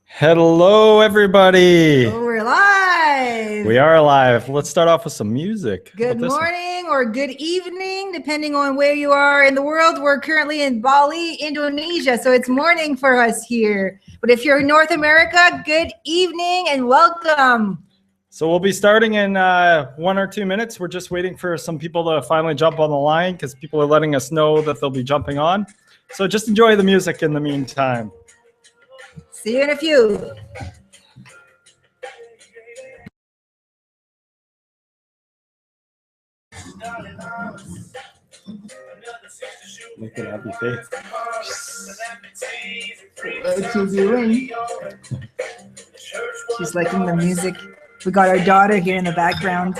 Hello, everybody. Oh, we're live. We are live. Let's start off with some music. Good morning or good evening, depending on where you are in the world. We're currently in Bali, Indonesia, so it's morning for us here. But if you're in North America, good evening and welcome. So we'll be starting in 1 or 2 minutes. We're just waiting for some people to finally jump on the line because people are letting us know that they'll be jumping on. So just enjoy the music in the meantime. See you in a few. Look at happy face. What you doing? She's liking the music. We got our daughter here in the background.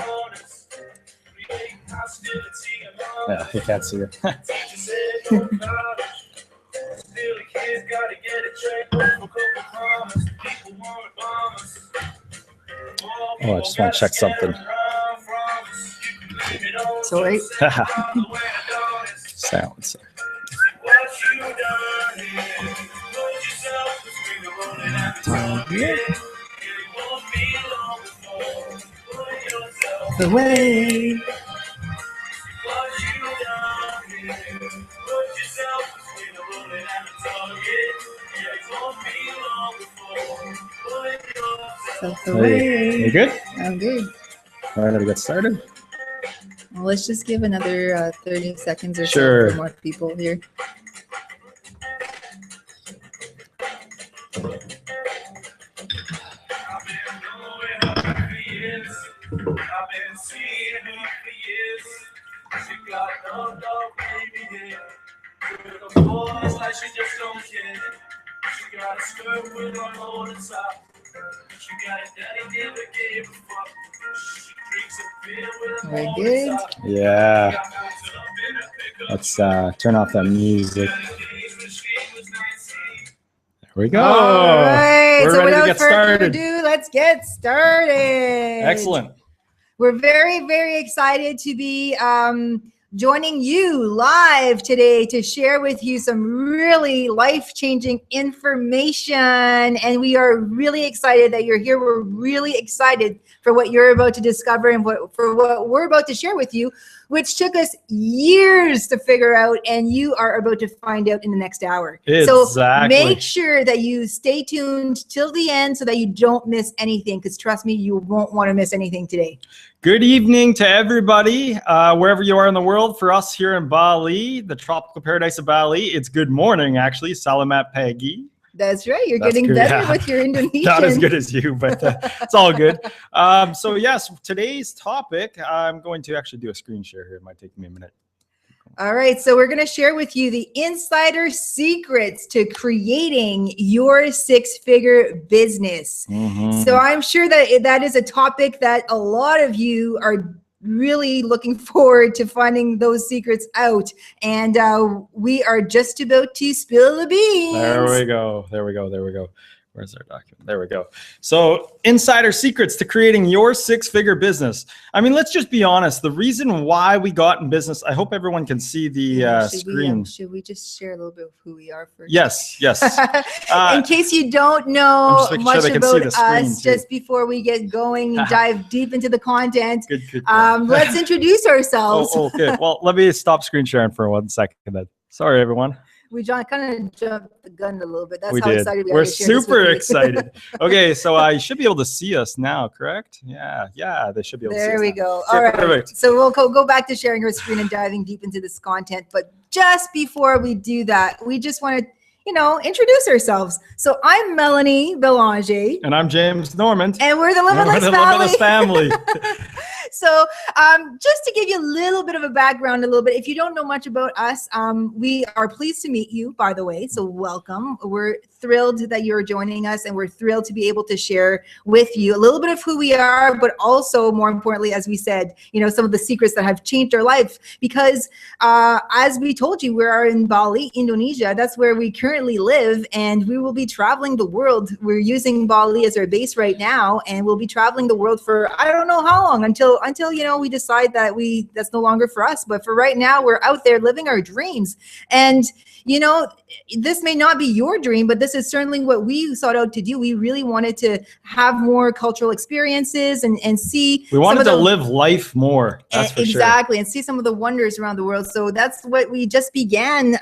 Yeah, you can't see her. Oh, I just want to check something. Sorry. Sounds. The way. Hey, you good? I'm good. All right, let's get started. Well, let's just give another 30 seconds or Sure. so for more people here. Very good. Yeah. Let's turn off that music. There we go. All right. We're So ready to without get further started. ado, let's get started. Excellent. We're very, very excited to be joining you live today to share with you some really life-changing information. And we are really excited that you're here. We're really excited for what you're about to discover and for what we're about to share with you, which took us years to figure out, and you are about to find out in the next hour. Exactly. So make sure that you stay tuned till the end so that you don't miss anything, because trust me, you won't want to miss anything today. Good evening to everybody, wherever you are in the world. For us here in Bali, the tropical paradise of Bali, it's good morning, actually. Salamat pagi. That's right. You're That's getting good, better yeah. with your Indonesian. Not as good as you, but it's all good. So yes, today's topic, I'm going to actually do a screen share here. It might take me a minute. All right. So we're going to share with you the insider secrets to creating your six-figure business. Mm-hmm. So I'm sure that that is a topic that a lot of you are really looking forward to finding those secrets out. And we are just about to spill the beans. There we go. There we go. There we go. Where's our document? There we go. So insider secrets to creating your six-figure business. I mean, let's just be honest. The reason why we got in business, I hope everyone can see the screen. Should we just share a little bit of who we are first? Yes, yes. In case you don't know much about us, too. just before we get going and dive deep into the content, Good. let's introduce ourselves. Oh, good. Well, let me stop screen sharing for 1 second then. Sorry, everyone. We kind of jumped the gun a little bit. That's we how did. excited we are. We're to share this super with you. excited. Okay, so you should be able to see us now, correct? Yeah, they should be able to see us. There we now. go. Okay, All right. perfect. So we'll go back to sharing our screen and diving deep into this content. But just before we do that, we just want to, introduce ourselves. So I'm Melanie Belanger. And I'm James Normand. And we're the Limitless Family. So just to give you a little bit of a background, if you don't know much about us, we are pleased to meet you, by the way. So welcome. We're thrilled that you're joining us, and we're thrilled to be able to share with you a little bit of who we are, but also more importantly, as we said, some of the secrets that have changed our life. Because as we told you, we are in Bali, Indonesia. That's where we currently live, and we will be traveling the world. We're using Bali as our base right now, and we'll be traveling the world for I don't know how long until until, we decide that that's no longer for us. But for right now, we're out there living our dreams. And, this may not be your dream, but this is certainly what we sought out to do. We really wanted to have more cultural experiences and see. We wanted to live life more. That's for sure. Exactly. And see some of the wonders around the world. So that's what we just began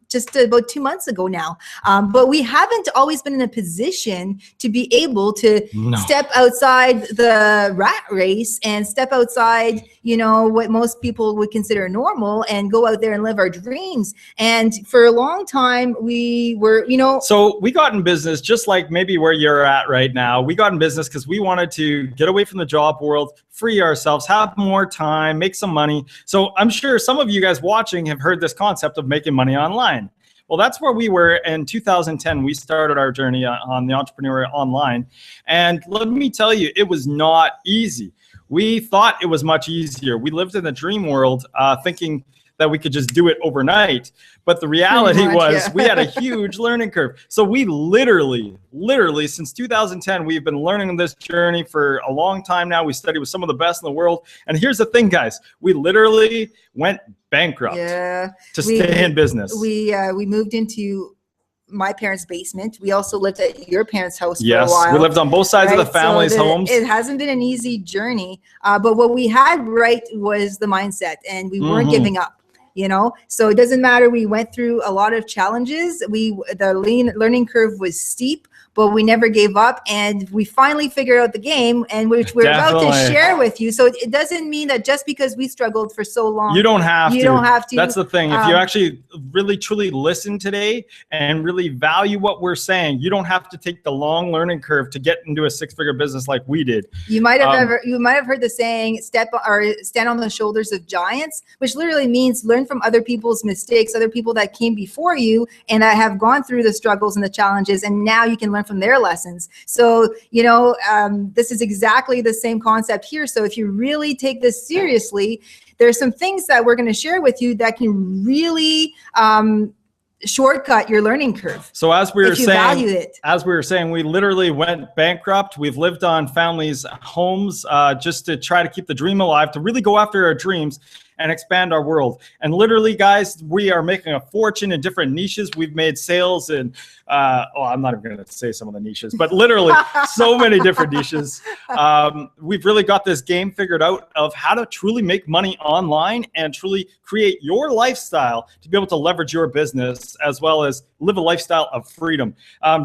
just about 2 months ago now. But we haven't always been in a position to be able to step outside the rat race and step outside, what most people would consider normal and go out there and live our dreams. And for a long time, we were, So we got in business just like maybe where you're at right now. We got in business because we wanted to get away from the job world, free ourselves, have more time, make some money. So I'm sure some of you guys watching have heard this concept of making money online. Well, that's where we were in 2010. We started our journey on the entrepreneurial online. And let me tell you, it was not easy. We thought it was much easier. We lived in the dream world thinking that we could just do it overnight. But the reality was we had a huge learning curve. So we literally, since 2010, we've been learning this journey for a long time now. We studied with some of the best in the world. And here's the thing, guys. We literally went bankrupt to stay in business. We moved into my parents' basement. We also lived at your parents' house for a while. We lived on both sides of the family's homes. It hasn't been an easy journey, but what we had right was the mindset, and we weren't giving up. So it doesn't matter. We went through a lot of challenges. The learning curve was steep, but we never gave up, and we finally figured out the game, and which we're about to share with you. So it doesn't mean that just because we struggled for so long, you don't have to. That's the thing. If you actually really truly listen today and really value what we're saying, you don't have to take the long learning curve to get into a six-figure business like we did. You might have heard the saying stand on the shoulders of giants, which literally means learn from other people's mistakes, other people that came before you and that have gone through the struggles and the challenges, and now you can learn from their lessons. So, this is exactly the same concept here. So if you really take this seriously, there's some things that we're going to share with you that can really shortcut your learning curve. So as we were saying, we literally went bankrupt. We've lived on families' homes just to try to keep the dream alive, to really go after our dreams and expand our world. And literally, guys, we are making a fortune in different niches. We've made sales in, I'm not even going to say some of the niches, but literally so many different niches. We've really got this game figured out of how to truly make money online and truly create your lifestyle to be able to leverage your business as well as live a lifestyle of freedom.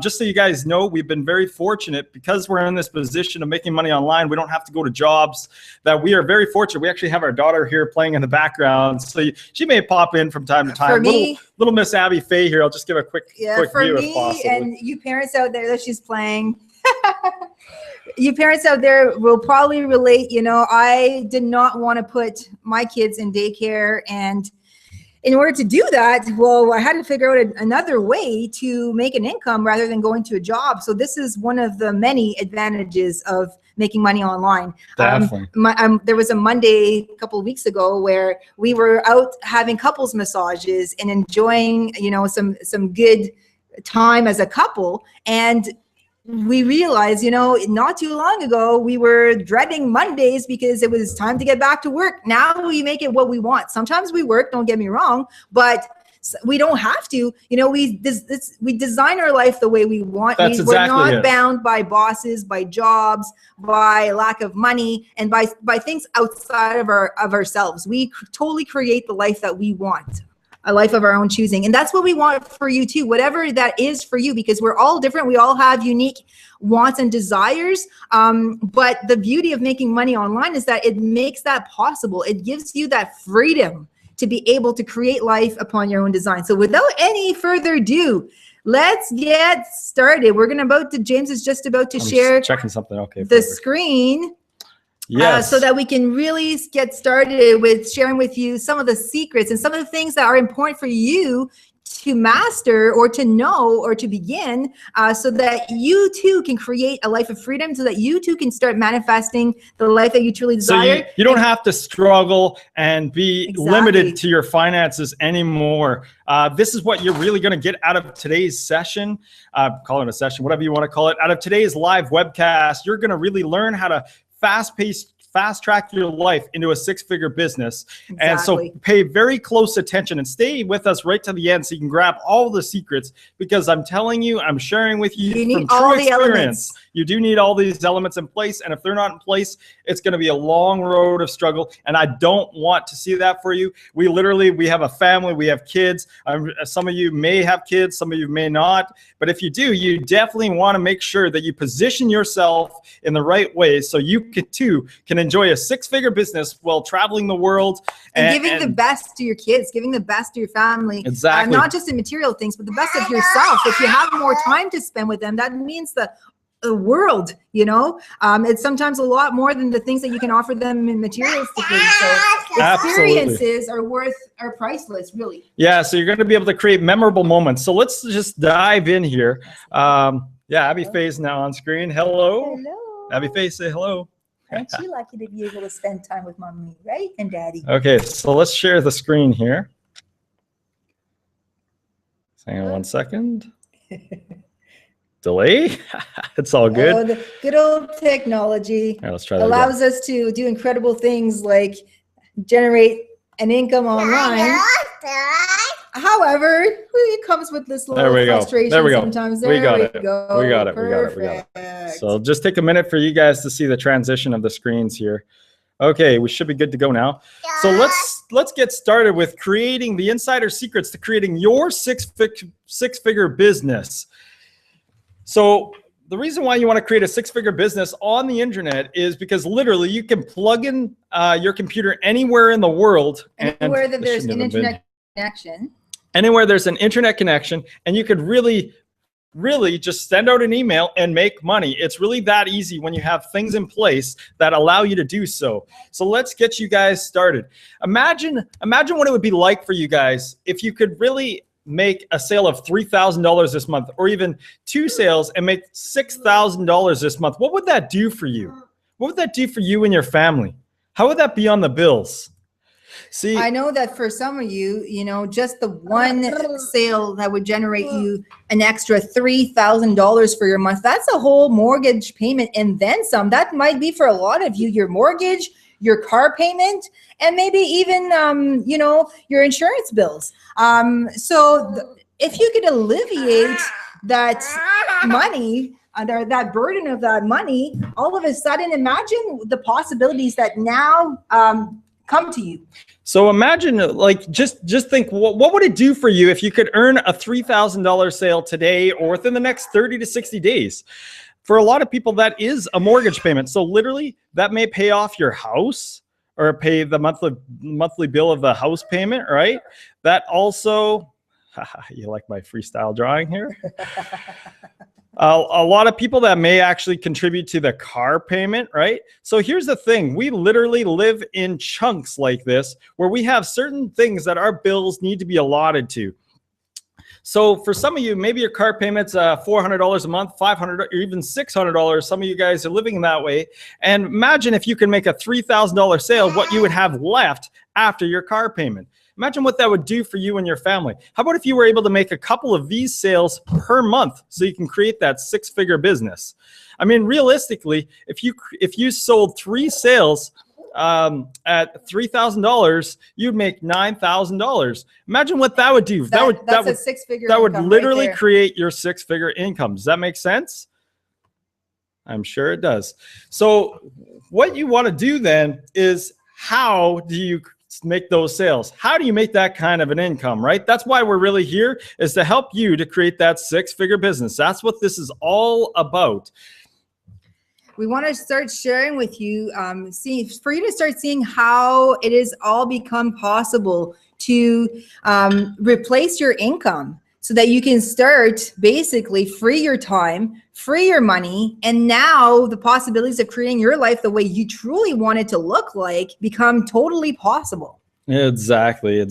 Just so you guys know, we've been very fortunate because we're in this position of making money online. We don't have to go to jobs. That we are very fortunate. We actually have our daughter here playing in the background, so she may pop in from time to time. For me, little Miss Abby Faye here. I'll just give a quick view if possible. And you parents out there that she's playing, you parents out there will probably relate. I did not want to put my kids in daycare, and in order to do that, I had to figure out another way to make an income rather than going to a job. So this is one of the many advantages of making money online. Definitely. There was a Monday a couple of weeks ago where we were out having couples massages and enjoying, some good time as a couple. And we realized, not too long ago, we were dreading Mondays because it was time to get back to work. Now we make it what we want. Sometimes we work, don't get me wrong, but we don't have to. We design our life the way we want. We're not bound by bosses, by jobs, by lack of money, and by things outside of ourselves. We totally create the life that we want. A life of our own choosing. And that's what we want for you too, whatever that is for you, because we're all different. We all have unique wants and desires. But the beauty of making money online is that it makes that possible. It gives you that freedom to be able to create life upon your own design. So without any further ado, let's get started. James is just about to share checking something. Okay, the screen. Yes. So that we can really get started with sharing with you some of the secrets and some of the things that are important for you to master or to know or to begin, so that you too can create a life of freedom, so that you too can start manifesting the life that you truly desire. So you don't have to struggle and be limited to your finances anymore. This is what you're really going to get out of today's session. Call it a session, whatever you want to call it. Out of today's live webcast, you're going to really learn how to fast-paced fast track your life into a six-figure business. Exactly. And so pay very close attention and stay with us right to the end so you can grab all the secrets, because I'm telling you, I'm sharing with you need from all true the experience. elements. You do need all these elements in place, and if they're not in place, it's going to be a long road of struggle, and I don't want to see that for you. We have a family, we have kids. Some of you may have kids, some of you may not, but if you do, you definitely want to make sure that you position yourself in the right way so you can enjoy a six-figure business while traveling the world and giving the best to your kids, giving the best to your family. Exactly. Not just in material things, but the best of yourself. If you have more time to spend with them, that means the world, it's sometimes a lot more than the things that you can offer them in materialistically. So experiences are priceless, really. Yeah, so you're going to be able to create memorable moments. So let's just dive in here. Abby Faye's now on screen. Hello. Hello. Abby Faye, say hello. Aren't you lucky to be able to spend time with mommy, right? And daddy. Okay, so let's share the screen here. Hang on 1 second. Delay. It's all good. Oh, the good old technology. Right, let's try that allows us to do incredible things like generate an income online. However, it comes with this little frustration sometimes. We got it. So just take a minute for you guys to see the transition of the screens here. Okay, we should be good to go now. So let's get started with creating the insider secrets to creating your six-figure business. So the reason why you want to create a six-figure business on the internet is because literally you can plug in your computer anywhere in the world. Anywhere that there's an internet connection. Anywhere there's an internet connection, and you could really just send out an email and make money. It's really that easy when you have things in place that allow you to do so. So let's get you guys started. Imagine what it would be like for you guys if you could really make a sale of $3,000 this month, or even 2 sales and make $6,000 this month. What would that do for you? What would that do for you and your family? How would that be on the bills? See, I know that for some of you, just the one sale that would generate you an extra $3,000 for your month, that's a whole mortgage payment and then some. That might be for a lot of you, your mortgage, your car payment, and maybe even, your insurance bills. So if you could alleviate that money, that burden of that money, all of a sudden, imagine the possibilities that now come to you. So imagine, just think, what would it do for you if you could earn a $3,000 sale today or within the next 30 to 60 days? For a lot of people, that is a mortgage payment. So literally, that may pay off your house or pay the monthly bill of the house payment, right? That also, you like my freestyle drawing here? A lot of people that may actually contribute to the car payment, right? So here's the thing. We literally live in chunks like this where we have certain things that our bills need to be allotted to. So for some of you, maybe your car payment's $400 a month, $500, or even $600. Some of you guys are living that way. And imagine if you can make a $3,000 sale, what you would have left after your car payment. Imagine what that would do for you and your family. How about if you were able to make a couple of these sales per month so you can create that six-figure business? I mean, realistically, if you sold 3 sales at $3,000, you'd make $9,000. Imagine what that would do. That's a six-figure income. That would literally create your six-figure income. Does that make sense? I'm sure it does. So what you want to do then is, how do you make those sales? How do you make that kind of an income, right? That's why we're really here, is to help you to create that six-figure business. That's what this is all about. We want to start sharing with you, for you to start seeing how it has all become possible to replace your income so that you can start basically free your time, free your money, and now the possibilities of creating your life the way you truly want it to look like become totally possible. Exactly.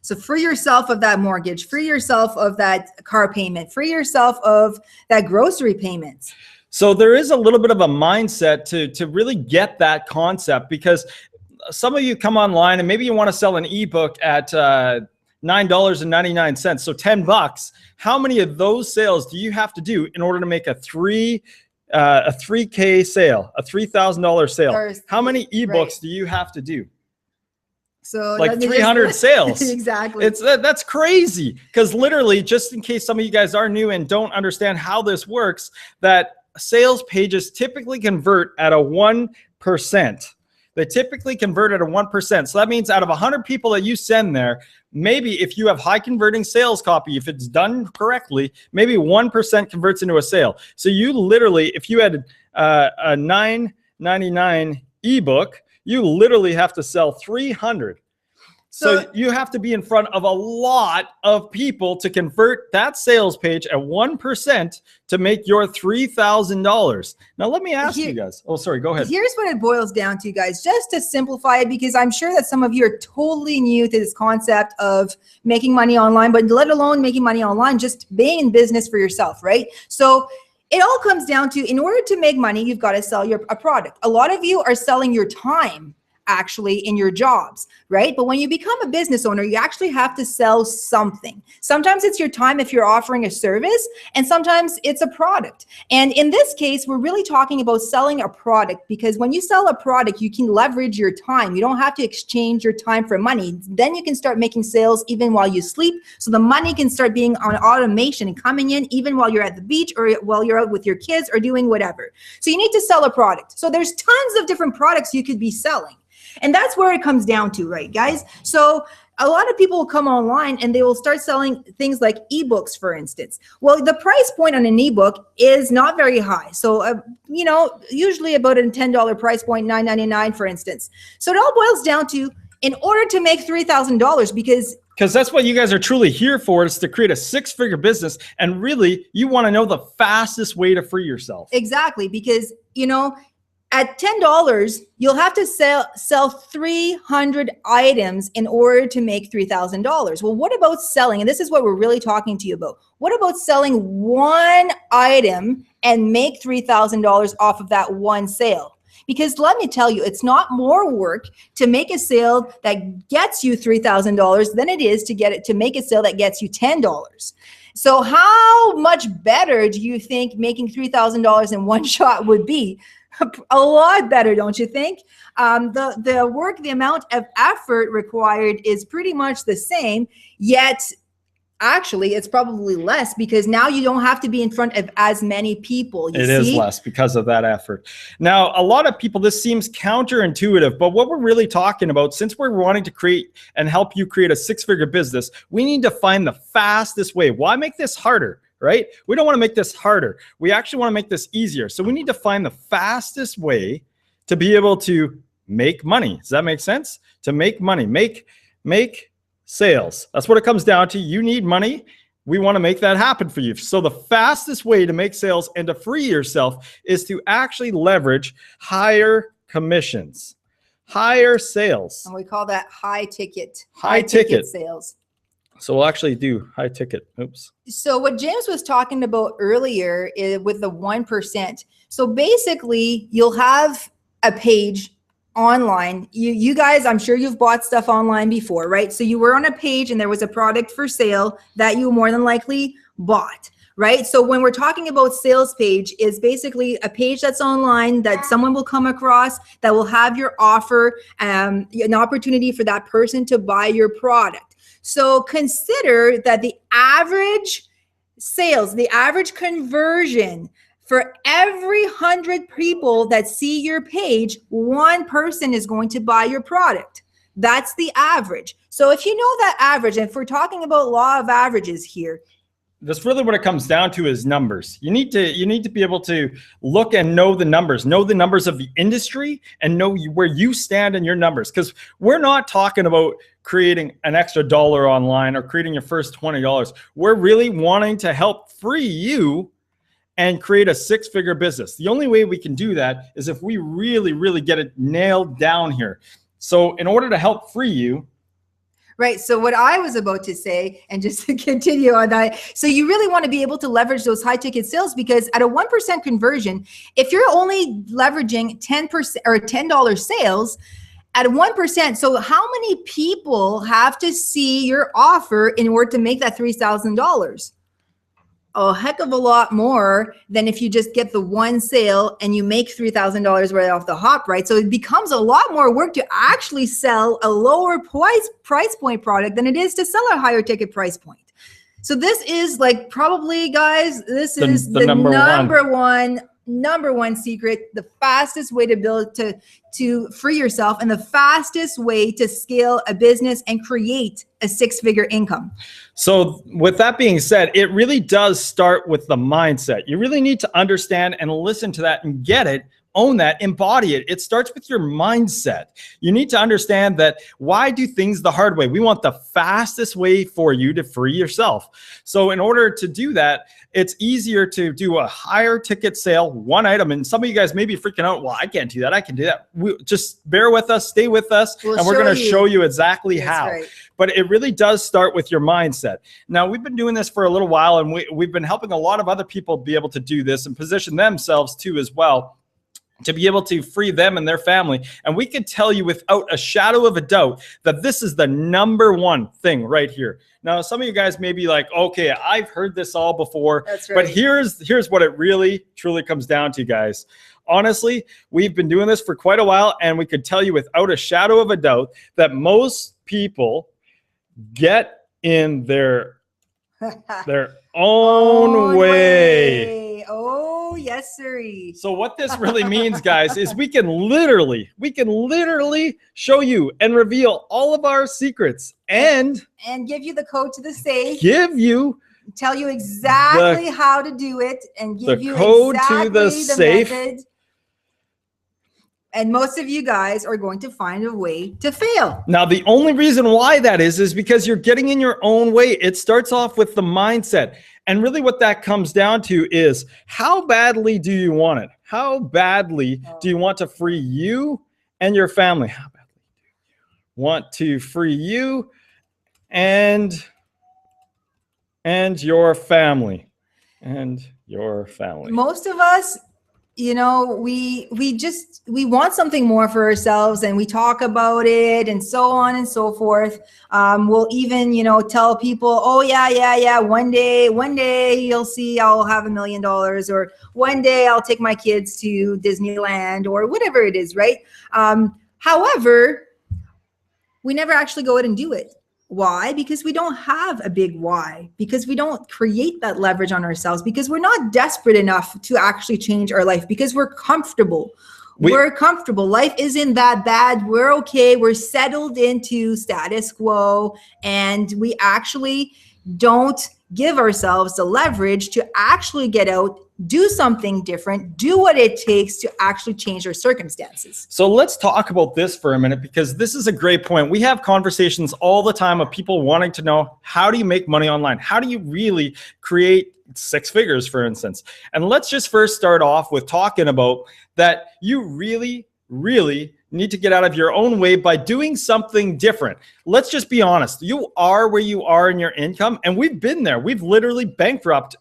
So free yourself of that mortgage, free yourself of that car payment, free yourself of that grocery payments. So there is a little bit of a mindset to really get that concept, because some of you come online and maybe you want to sell an ebook at $9.99, so $10. How many of those sales do you have to do in order to make a a 3K sale, a $3,000 sale. How many ebooks do you have to do? So like 300 sales. Exactly. That's crazy. Because literally, just in case some of you guys are new and don't understand how this works, that sales pages typically convert at a 1%. They typically convert at a 1%. So that means out of 100 people that you send there, maybe if you have high converting sales copy, if it's done correctly, maybe 1% converts into a sale. So you literally, if you had a $9.99 ebook, you literally have to sell 300. So you have to be in front of a lot of people to convert that sales page at 1% to make your $3,000. Now, let me ask you guys. Oh, sorry, go ahead. Here's what it boils down to, guys, just to simplify it, because I'm sure that some of you are totally new to this concept of making money online, but let alone making money online, just being in business for yourself, right? So it all comes down to, in order to make money, you've got to sell a product. A lot of you are selling your time actually in your jobs, right? But when you become a business owner, you actually have to sell something. Sometimes it's your time if you're offering a service, and sometimes it's a product. And in this case, we're really talking about selling a product, because when you sell a product, you can leverage your time. You don't have to exchange your time for money. Then you can start making sales even while you sleep. So the money can start being on automation and coming in even while you're at the beach or while you're out with your kids or doing whatever. So you need to sell a product. So there's tons of different products you could be selling. And that's where it comes down to, right, guys? So a lot of people will come online and they will start selling things like ebooks, for instance. Well, the price point on an ebook is not very high. So, you know, usually about a $10 price point, $9.99, for instance. So it all boils down to, in order to make $3,000, because that's what you guys are truly here for, is to create a six-figure business. And really, you want to know the fastest way to free yourself. Exactly, because, you know, at $10, you'll have to sell 300 items in order to make $3,000. Well, what about selling? And this is what we're really talking to you about. What about selling one item and make $3,000 off of that one sale? Because let me tell you, it's not more work to make a sale that gets you $3,000 than it is to make a sale that gets you $10. So how much better do you think making $3,000 in one shot would be? A lot better, don't you think? The work, the amount of effort required is pretty much the same, yet actually it's probably less, because now you don't have to be in front of as many people. It is less because of that effort. Now, a lot of people, this seems counterintuitive, but what we're really talking about, since we're wanting to create and help you create a six-figure business, we need to find the fastest way. Why make this harder? Right? We don't want to make this harder. We actually want to make this easier. So we need to find the fastest way to be able to make money. Does that make sense? To make money, make sales. That's what it comes down to. You need money. We want to make that happen for you. So the fastest way to make sales and to free yourself is to actually leverage higher commissions, higher sales. And we call that high ticket sales. So we'll actually do high ticket. Oops. So what James was talking about earlier is with the 1%. So basically, you'll have a page online. You guys, I'm sure you've bought stuff online before, right? So you were on a page and there was a product for sale that you more than likely bought, right? So when we're talking about sales page, is basically a page that's online that someone will come across that will have your offer, an opportunity for that person to buy your product. So consider that the average sales, the average conversion for every 100 people that see your page, one person is going to buy your product. That's the average. So if you know that average, and if we're talking about law of averages here, that's really what it comes down to, is numbers. You need to be able to look and know the numbers of the industry, and know where you stand in your numbers. Because we're not talking about creating an extra dollar online or creating your first $20. We're really wanting to help free you and create a six-figure business. The only way we can do that is if we really, really get it nailed down here. So in order to help free you, right. So what I was about to say, and just to continue on that, so you really want to be able to leverage those high ticket sales, because at a 1% conversion, if you're only leveraging 10% or $10 sales at 1%, so how many people have to see your offer in order to make that $3,000? a heck of a lot more than if you just get the one sale and you make $3,000 right off the hop, right? So it becomes a lot more work to actually sell a lower price point product than it is to sell a higher ticket price point. So this is like probably, guys, this is the number one secret, the fastest way to build, to free yourself, and the fastest way to scale a business and create a six-figure income. So with that being said, it really does start with the mindset. You really need to understand and listen to that and get it, own that, embody it. It starts with your mindset. You need to understand that why do things the hard way? We want the fastest way for you to free yourself. So in order to do that, it's easier to do a higher ticket sale, one item. And some of you guys may be freaking out. Well, I can't do that. I can do that. Just bear with us, stay with us, and we're going to show you exactly how. Right. But it really does start with your mindset. Now, we've been doing this for a little while, and we've been helping a lot of other people be able to do this and position themselves too as well, to be able to free them and their family. And we can tell you without a shadow of a doubt that this is the number one thing right here. Now, some of you guys may be like, okay, I've heard this all before. That's right. But here's what it really, truly comes down to, guys. Honestly, we've been doing this for quite a while, and we could tell you without a shadow of a doubt that most people get in their own way. Oh, yes, sirree. So what this really means, guys, is we can literally show you and reveal all of our secrets and give you the code to the safe. Tell you exactly how to do it and give you code exactly to the safe. Method. And most of you guys are going to find a way to fail. Now, the only reason why that is because you're getting in your own way. It starts off with the mindset. And really what that comes down to is, how badly do you want it? How badly do you want to free you and your family? How badly do you want to free you and your family? And your family. Most of us, you know, we want something more for ourselves, and we talk about it and so on and so forth. We'll even, you know, tell people, oh yeah, one day you'll see I'll have $1 million, or one day I'll take my kids to Disneyland, or whatever it is, right? However, we never actually go out and do it. Why? Because we don't have a big why, because we don't create that leverage on ourselves, because we're not desperate enough to actually change our life, because we're comfortable. We're comfortable. Life isn't that bad. We're okay. We're settled into status quo, and we actually don't give ourselves the leverage to actually get out, do something different, do what it takes to actually change our circumstances. So let's talk about this for a minute, because this is a great point. We have conversations all the time of people wanting to know, how do you make money online? How do you really create six figures, for instance? And let's just first start off with talking about that you really need to get out of your own way by doing something different. Let's just be honest. You are where you are in your income, and we've been there. We've literally bankrupted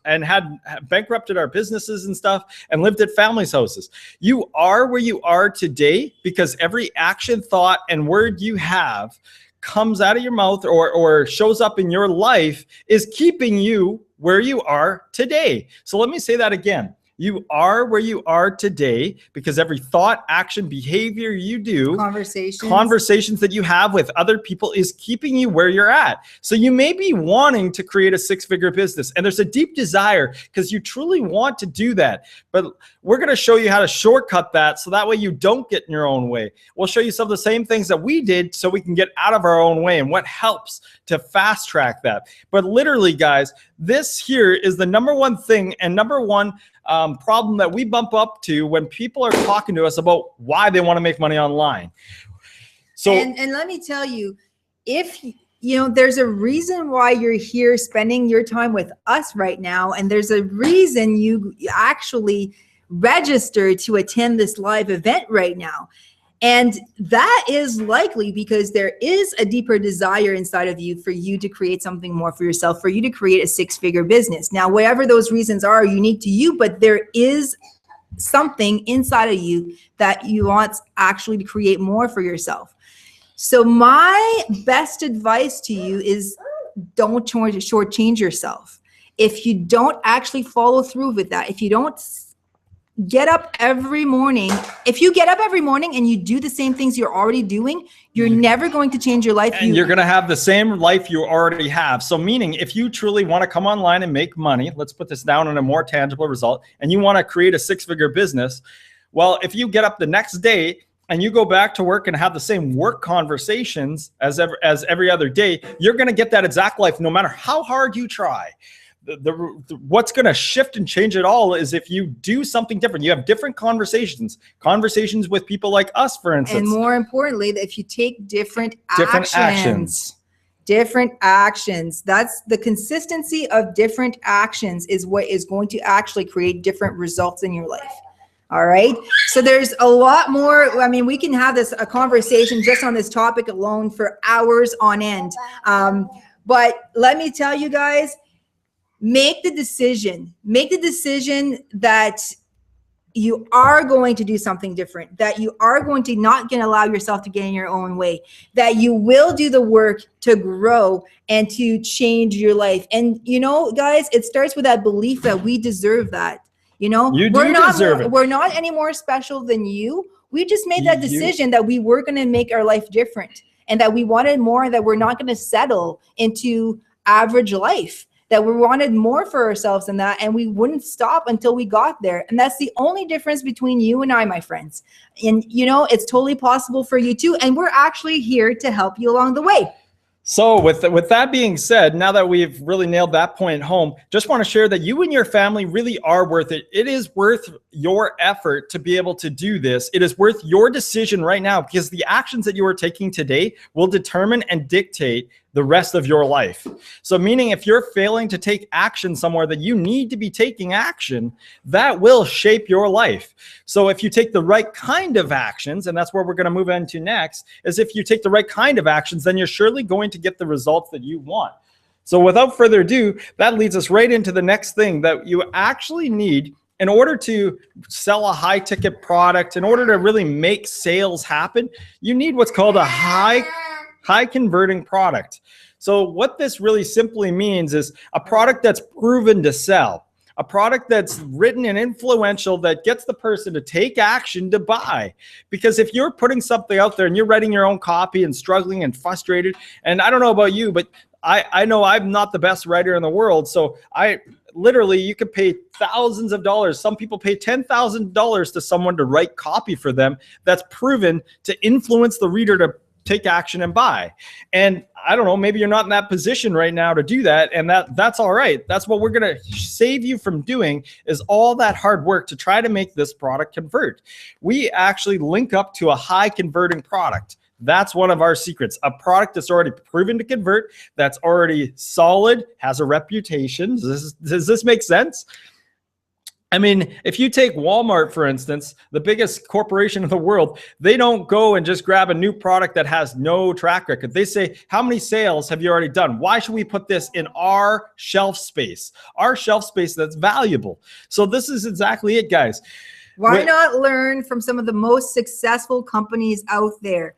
our businesses and stuff, and lived at families' houses. You are where you are today because every action, thought, and word you have comes out of your mouth or shows up in your life is keeping you where you are today. So let me say that again. You are where you are today because every thought, action, behavior you do, conversations that you have with other people is keeping you where you're at. So you may be wanting to create a six-figure business, and there's a deep desire because you truly want to do that. But we're going to show you how to shortcut that so that way you don't get in your own way. We'll show you some of the same things that we did so we can get out of our own way and what helps to fast track that. But literally, guys, this here is the number one thing and number one problem that we bump up to when people are talking to us about why they want to make money online. So, and let me tell you, if you know, there's a reason why you're here spending your time with us right now, and there's a reason you actually registered to attend this live event right now. And that is likely because there is a deeper desire inside of you for you to create something more for yourself, for you to create a six-figure business. Now, whatever those reasons are unique to you, but there is something inside of you that you want actually to create more for yourself. So my best advice to you is don't shortchange yourself. if you don't actually follow through with that, if you don't get up every morning, if you get up every morning and you do the same things you're already doing, you're never going to change your life. And you're going to have the same life you already have. So meaning if you truly want to come online and make money, let's put this down on a more tangible result, and you want to create a six-figure business, well, if you get up the next day and you go back to work and have the same work conversations as every other day, you're going to get that exact life no matter how hard you try. What's going to shift and change it all is if you do something different. You have different conversations with people like us, for instance. And more importantly, that if you take different actions. That's the consistency of different actions is what is going to actually create different results in your life. All right. So there's a lot more. I mean, we can have a conversation just on this topic alone for hours on end. But let me tell you guys, make the decision that you are going to do something different, that you are going to not going to allow yourself to get in your own way, that you will do the work to grow and to change your life. And, you know, guys, it starts with that belief that we deserve that. You know, we're not any more special than you. We just made that decision that we were going to make our life different and that we wanted more, that we're not going to settle into average life, that we wanted more for ourselves than that, and we wouldn't stop until we got there. And that's the only difference between you and I, my friends. And, you know, it's totally possible for you too. And we're actually here to help you along the way. So with that being said, now that we've really nailed that point home, just want to share that you and your family really are worth it. It is worth your effort to be able to do this. It is worth your decision right now, because the actions that you are taking today will determine and dictate the rest of your life. So meaning if you're failing to take action somewhere that you need to be taking action, that will shape your life. So if you take the right kind of actions, and that's where we're going to move into next, is if you take the right kind of actions, then you're surely going to get the results that you want. So without further ado, that leads us right into the next thing that you actually need in order to sell a high ticket product, in order to really make sales happen. You need what's called a high converting product. So what this really simply means is a product that's proven to sell, a product that's written and influential, that gets the person to take action to buy. Because if you're putting something out there and you're writing your own copy and struggling and frustrated, and I don't know about you, but I know I'm not the best writer in the world. So literally, you could pay thousands of dollars. Some people pay $10,000 to someone to write copy for them that's proven to influence the reader to take action and buy. And I don't know, maybe you're not in that position right now to do that. And that's all right. That's what we're going to save you from doing, is all that hard work to try to make this product convert. We actually link up to a high converting product. That's one of our secrets. A product that's already proven to convert, that's already solid, has a reputation. Does this make sense? I mean, if you take Walmart, for instance, the biggest corporation in the world, they don't go and just grab a new product that has no track record. They say, how many sales have you already done? Why should we put this in our shelf space? Our shelf space that's valuable. So this is exactly it, guys. Why not learn from some of the most successful companies out there?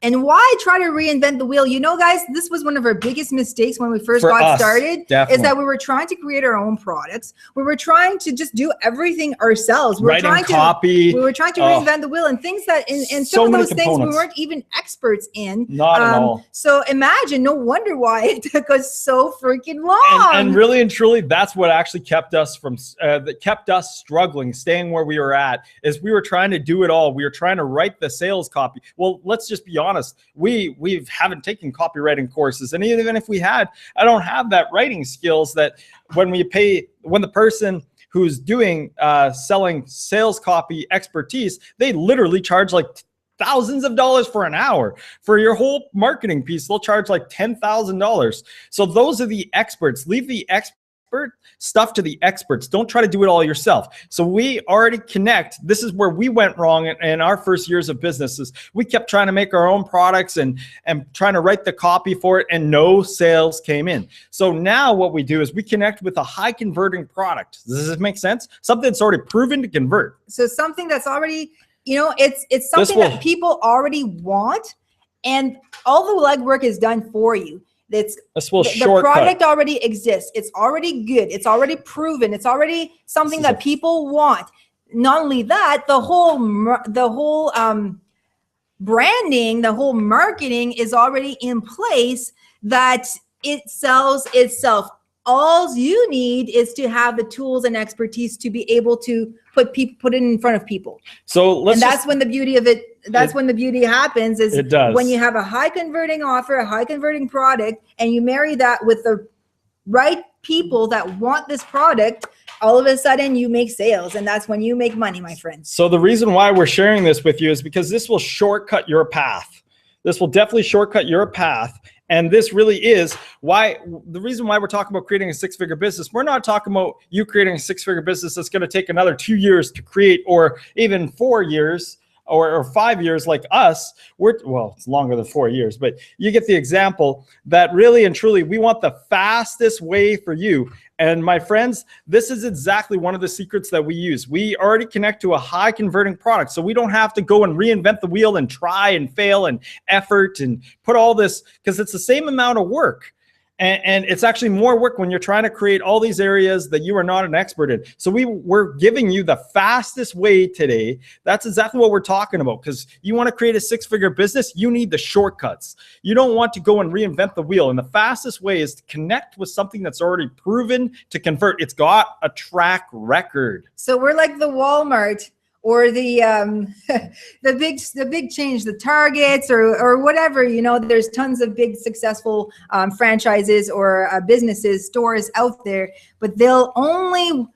And why try to reinvent the wheel? You know, guys, this was one of our biggest mistakes when we first got started, is that we were trying to create our own products. We were trying to just do everything ourselves. We were trying to reinvent the wheel, and things that in some of those things we weren't even experts in. Not at all. So imagine, no wonder why it took us so freaking long. And really and truly, that's what actually kept us from struggling, staying where we were at, is we were trying to do it all. We were trying to write the sales copy. Well, let's just be honest. We haven't taken copywriting courses, and even if we had, I don't have that writing skills that when the person who's doing selling sales copy expertise, they literally charge like thousands of dollars for an hour. For your whole marketing piece, they'll charge like $10,000. So those are the experts. Leave the expert stuff to the experts. Don't try to do it all yourself. So we already connect. This is where we went wrong in our first years of businesses. We kept trying to make our own products and trying to write the copy for it, and no sales came in. So now what we do is we connect with a high converting product. Does this make sense? Something that's already proven to convert. So something that's already, you know, it's something that people already want, and all the legwork is done for you. This will the shortcut. product already exists. It's already good. It's already proven. It's already something that people want. Not only that, the whole branding, the whole marketing is already in place that it sells itself. All you need is to have the tools and expertise to be able to put it in front of people. So that's when the beauty of it. That's when the beauty happens. Is it does. When you have a high converting offer, a high converting product, and you marry that with the right people that want this product. All of a sudden you make sales, and that's when you make money, my friends. So the reason why we're sharing this with you is because this will shortcut your path. This will definitely shortcut your path. And this really is why the reason why we're talking about creating a six-figure business. We're not talking about you creating a six-figure business that's going to take another 2 years to create, or even 4 years. Or 5 years like us. Well, it's longer than 4 years, but you get the example that really and truly we want the fastest way for you. And my friends, this is exactly one of the secrets that we use. We already connect to a high converting product, so we don't have to go and reinvent the wheel and try and fail and effort and put all this, because it's the same amount of work. And it's actually more work when you're trying to create all these areas that you are not an expert in. So we're giving you the fastest way today. That's exactly what we're talking about, because you want to create a six-figure business, you need the shortcuts. You don't want to go and reinvent the wheel. And the fastest way is to connect with something that's already proven to convert. It's got a track record. So we're like the Walmart or the big change, the Targets or whatever, there's tons of big successful franchises or businesses, stores out there, but they'll only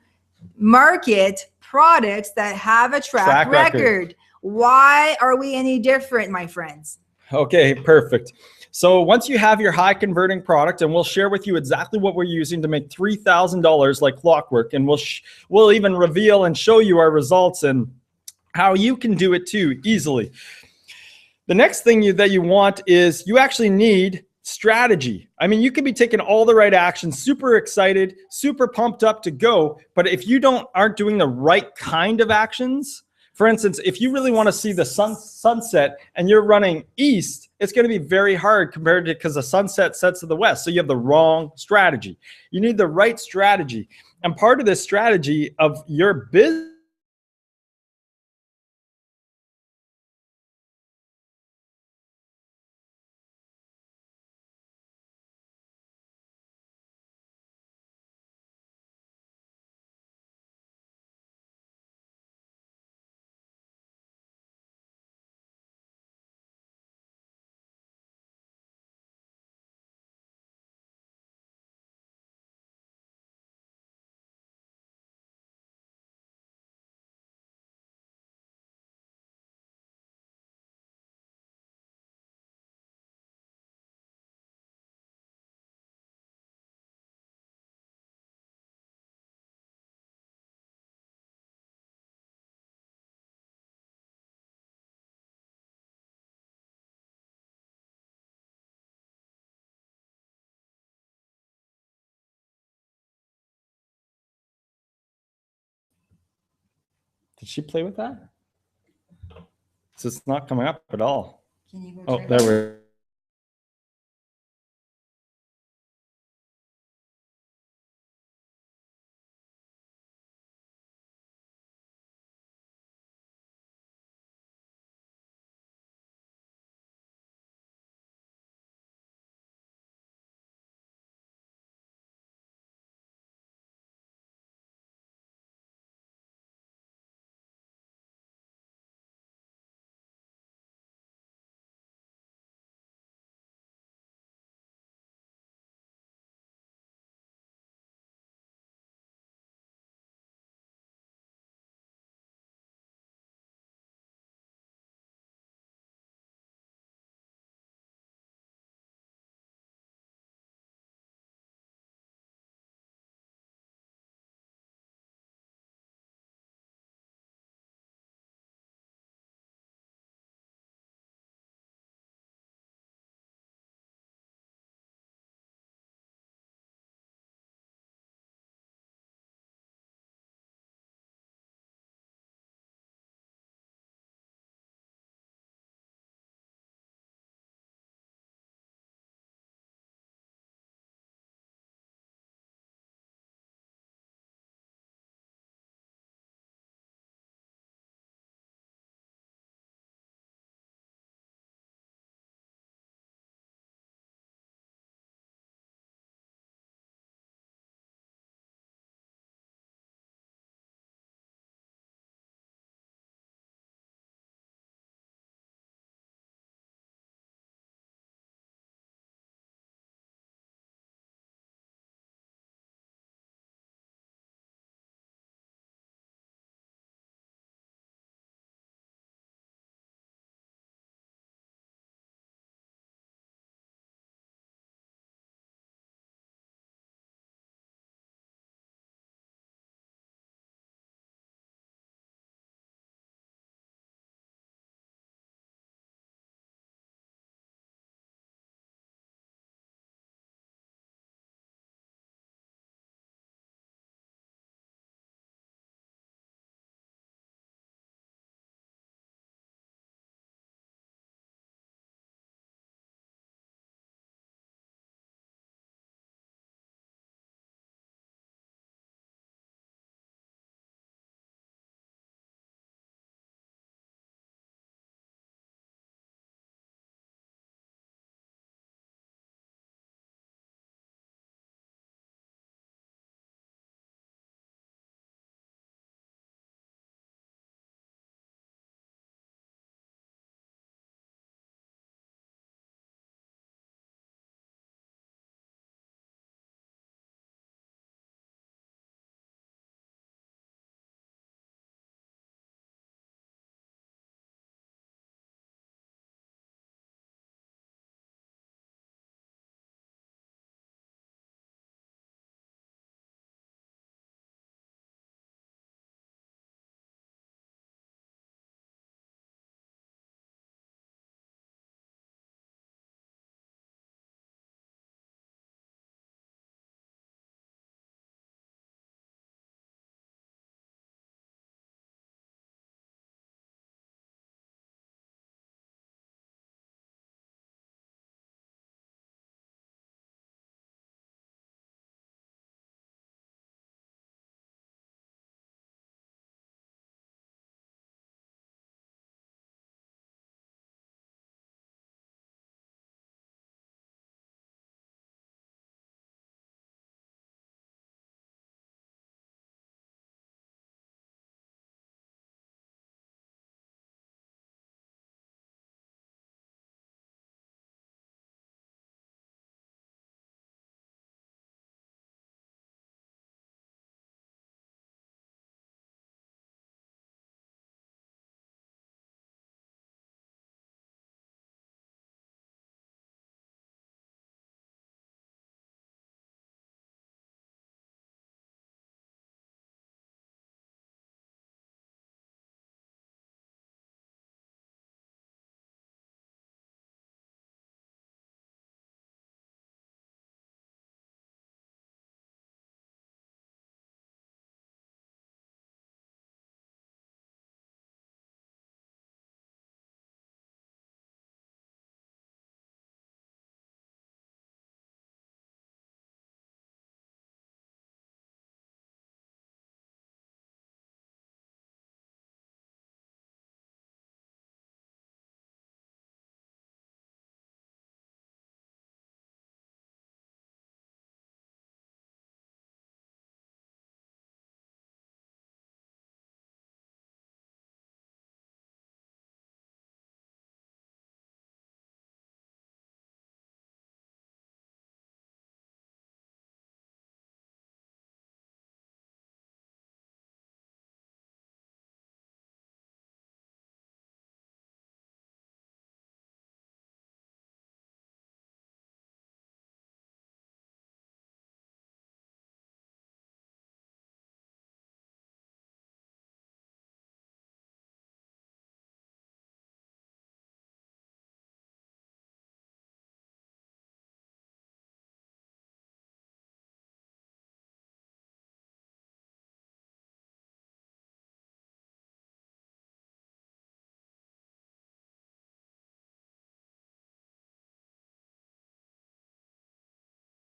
market products that have a track record. Why are we any different, my friends? Okay, perfect. So once you have your high converting product, and we'll share with you exactly what we're using to make $3,000 like clockwork, and we'll even reveal and show you our results and how you can do it too easily. The next thing that you want is you actually need strategy. I mean, you could be taking all the right actions, super excited, super pumped up to go, but if you aren't doing the right kind of actions, for instance, if you really want to see the sunset and you're running east, it's going to be very hard compared to, because the sunset sets to the west. So you have the wrong strategy. You need the right strategy. And part of this strategy of your business Did she play with that? So it's not coming up at all. Can you go oh, there we